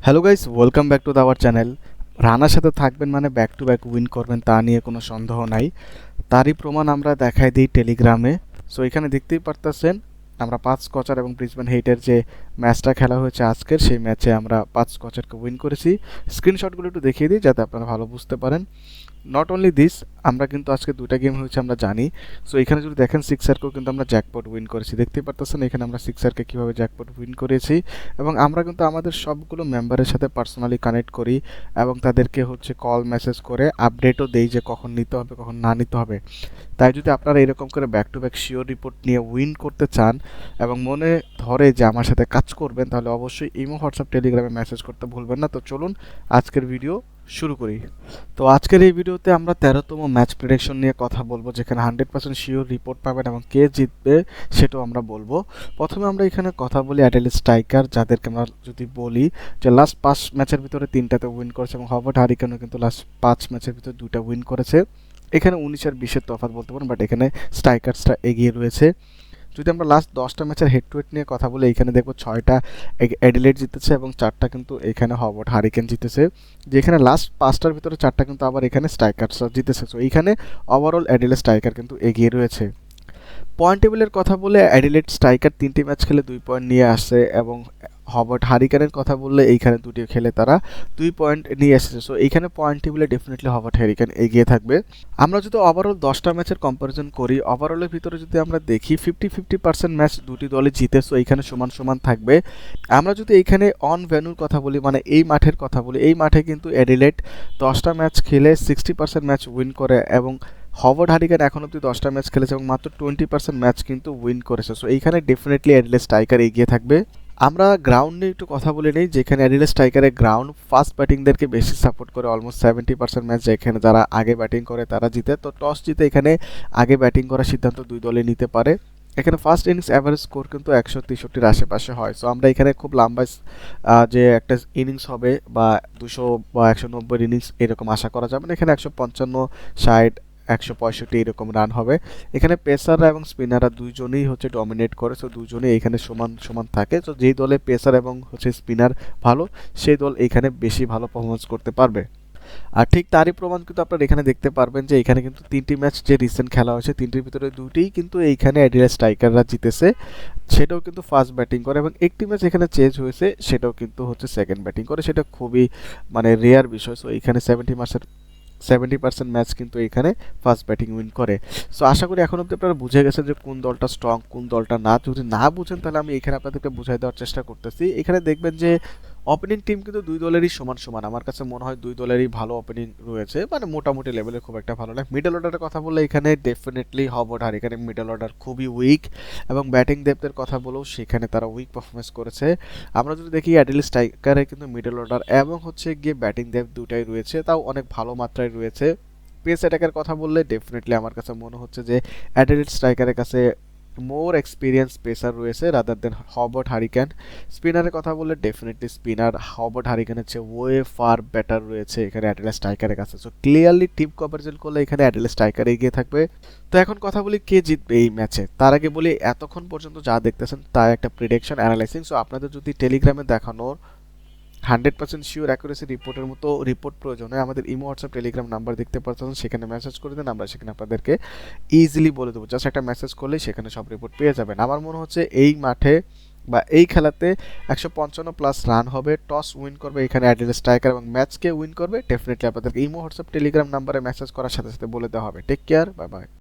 Hello guys, welcome back to our channel. রানার সাথে থাকবেন মানে ব্যাক টু ব্যাক উইন করবেন তা নিয়ে কোনো সন্দেহ নাই। তারই প্রমাণ আমরা দেখাই দিই টেলিগ্রামে। সো এখানে দেখতেই পারতেছেন আমরা 5 স্কচার এবং ব্রিসবেন হেইটের যে ম্যাচটা খেলা হয়েছে আজকের, সেই ম্যাচে আমরা 5 স্কচারকে উইন করেছি। স্ক্রিনশটগুলো একটু দেখিয়ে দিই যাতে আপনারা ভালো বুঝতে পারেন। নট অনলি দিস, আমরা কিন্তু আজকে দুইটা গেম হয়েছে আমরা জানি। সো এখানে যদি দেখেন সিক্সারকেও কিন্তু আমরা জ্যাকপট উইন করেছি, দেখতেই পারতেছেন এখানে আমরা সিক্সারকে কীভাবে জ্যাকপট উইন করেছি। এবং আমরা কিন্তু আমাদের সবগুলো মেম্বারের সাথে পার্সোনালি কানেক্ট করি এবং তাদেরকে হচ্ছে কল মেসেজ করে আপডেটও দেই যে কখন নিতে হবে কখন না নিতে হবে। তাই যদি আপনারা এরকম করে back to back sure report নিয়ে উইন করতে চান এবং মনে ধরে যে আমার সাথে কাজ করবেন, তাহলে অবশ্যই ইমো, হোয়াটসঅ্যাপ, টেলিগ্রামে মেসেজ করতে ভুলবেন না। তো চলুন আজকের ভিডিও শুরু করি। তো আজকের এই ভিডিওতে আমরা 13তম ম্যাচ প্রেডিকশন নিয়ে কথা বলবো, যেখানে 100% শিওর রিপোর্ট পাবেন এবং কে জিতবে সেটাও আমরা বলবো। প্রথমে আমরা এখানে কথা বলি অ্যাডেল স্ট্রাইকার, যাদেরকে আমরা যদি বলি যে লাস্ট 5 ম্যাচের ভিতরে 3টাতে উইন করেছে এবং হবার্ট হারিকেনও কিন্তু লাস্ট 5 ম্যাচের ভিতরে 2টা উইন করেছে। এখানে 19 আর 20-এর তফাৎ বলতে পারেন, বাট এখানে স্ট্রাইকার্সটা এগিয়ে রয়েছে। যদি আমরা লাস্ট 10টা ম্যাচের হেড টু হেড নিয়ে কথা বলি, এখানে দেখবো 6টা অ্যাডিলেড জিতেছে এবং 4টা কিন্তু এখানে হবার্ট হারিকেন জিতেছে। যেখানে লাস্ট 5টার ভিতরে 4টা কিন্তু আবার এখানে স্ট্রাইকার্সরা জিতেছে। সো এইখানে ওভারঅল অ্যাডিলেড স্ট্রাইকার কিন্তু এগিয়ে রয়েছে। পয়েন্ট টেবিলের কথা বলে অ্যাডিলেড স্ট্রাইকার 3টি ম্যাচ খেলে 2 পয়েন্ট নিয়ে আসে এবং হবার্ট হারিকেনের কথা বললে এইখানে 2টি খেলে তারা 2 পয়েন্ট নিয়ে এসেছে। সো এইখানে পয়েন্ট টেবিলে ডেফিনেটলি হবার্ট হারিকেন এগিয়ে থাকবে। আমরা যদি ওভারঅল 10টা ম্যাচের কম্পারিজন করি, ওভারঅলের ভিতরে যদি আমরা দেখি 50-50% ম্যাচ দুটি দলই জিতে। সো এইখানে সমান সমান থাকবে। আমরা যদি এইখানে অন ভেন্যুর কথা বলি, মানে এই মাঠের কথা বলি, এই মাঠে কিন্তু অ্যাডিলেড 10টা ম্যাচ খেলে 60% ম্যাচ উইন করে এবং হবার্ট হারিকেন এখন অব্দি 10টা ম্যাচ খেলেছে এবং মাত্র 20% ম্যাচ কিন্তু উইন করেছে। সো এইখানে ডেফিনেটলি অ্যাডিলেড স্ট্রাইকার এগিয়ে থাকবে। আমরা গ্রাউন্ড নিয়ে একটু কথা বলে নিই, যেখানে অ্যাডিলেড স্ট্রাইকারের গ্রাউন্ড ফাস্ট ব্যাটিংদেরকে বেশি সাপোর্ট করে। অলমোস্ট 70% ম্যাচ যেখানে যারা আগে ব্যাটিং করে তারা জিতে। তো টস জিতে এখানে আগে ব্যাটিং করার সিদ্ধান্ত দুই দলে নিতে পারে। এখানে ফার্স্ট ইনিংস অ্যাভারেজ স্কোর কিন্তু 163-র আশেপাশে হয়। সো আমরা এখানে খুব লম্বা যে একটা ইনিংস হবে বা 200 বা 190 ইনিংস এরকম আশা করা যাবে না। এখানে 155, 60, 165 এরকম রান হবে। এখানে পেসাররা এবং স্পিনাররা দুইজনেই হচ্ছে ডমিনেট করে। সো দুজনেই এখানে সমান সমান থাকে। তো যেই দলে পেসার এবং হচ্ছে স্পিনার ভালো, সেই দল এখানে বেশি ভালো পারফরমেন্স করতে পারবে। আর ঠিক তারই প্রমাণ কিন্তু আপনারা এখানে দেখতে পারবেন যে এখানে কিন্তু 3টি ম্যাচ যে রিসেন্ট খেলা হয়েছে, 3টির ভিতরে 2টিই কিন্তু এইখানে অ্যাডিলেড স্ট্রাইকাররা জিতেছে। সেটাও কিন্তু ফার্স্ট ব্যাটিং করে এবং একটি ম্যাচ এখানে চেঞ্জ হয়েছে, সেটাও কিন্তু হচ্ছে সেকেন্ড ব্যাটিং করে। সেটা খুবই মানে রেয়ার বিষয়। সো এখানে 70% ম্যাচ কিন্তু এখানে ফার্স্ট ব্যাটিং উইন করে। সো আশা করি এখন অব্দি আপনারা বুঝে গেছেন যে কোন দলটা স্ট্রং কোন দলটা না। যদি না বুঝেন তাহলে আমি এখানে আপনাদেরকে বুঝাই দেওয়ার চেষ্টা করতেছি। এখানে দেখবেন যে ওপেনিং টিম কিন্তু দুই দলেরই সমান সমান। আমার কাছে মনে হয় দুই দলেরই ভালো ওপেনিং রয়েছে, মানে মোটামুটি লেভেলে খুব একটা ভালো না। মিডল অর্ডারের কথা বললে এখানে definitely Hobart hurricane middle order খুবই উইক এবং ব্যাটিং ডেপথের কথা বলেও সেখানে তারা উইক পারফরমেন্স করেছে। আমরা যদি দেখি অ্যাডিলেড স্ট্রাইকারে কিন্তু মিডল অর্ডার এবং হচ্ছে গিয়ে ব্যাটিং ডেপথ দুটাই রয়েছে, তাও অনেক ভালো মাত্রায় রয়েছে। পেস অ্যাটাকের কথা বললে ডেফিনেটলি আমার কাছে মনে হচ্ছে যে অ্যাডিলেড স্ট্রাইকারের কাছে মোর এক্সপিরিয়েন্স পেসার রয়েছে রাদার দেন হবার্ট হারিকেন। স্পিনারের কথা বললে ডেফিনেটলি স্পিনার হবার্ট হারিকেনের চেয়ে ওয়ে ফার বেটার রয়েছে এখানে অ্যাডিলেড স্ট্রাইকারের কাছে। সো ক্লিয়ারলি টিম কম্পারিজন করলে এখানে অ্যাডিলেড স্ট্রাইকার এগিয়ে থাকবে। তো এখন কথা বলি কে জিতবে এই ম্যাচে। তার আগে বলি এতক্ষণ পর্যন্ত যা দেখতেছেন তা একটা প্রিডিকশন অ্যানালাইসিং। সো আপনাদের যদি টেলিগ্রামে দেখানোর 100% শিওর অ্যাকুরেসি রিপোর্টের মতো রিপোর্ট প্রয়োজন হয়, আমাদের ইমো, হোয়াটসঅ্যাপ, টেলিগ্রাম নাম্বার দেখতে পাচ্ছেন, সেখানে মেসেজ করে দেন। আমরা সেখানে আপনাদেরকে ইজিলি বলে দেবো। জাস্ট একটা মেসেজ করলেই সেখানে সব রিপোর্ট পেয়ে যাবেন। আমার মনে হচ্ছে এই মাঠে বা এই খেলাতে 155+ রান হবে। টস উইন করবে এখানে অ্যাডিলেড স্ট্রাইকার এবং ম্যাচকে উইন করবে ডেফিনেটলি আপনাদেরকে ইমো, হোয়াটসঅ্যাপ, টেলিগ্রাম নাম্বারে মেসেজ করার সাথে সাথে বলে দেওয়া হবে। Take care, bye by.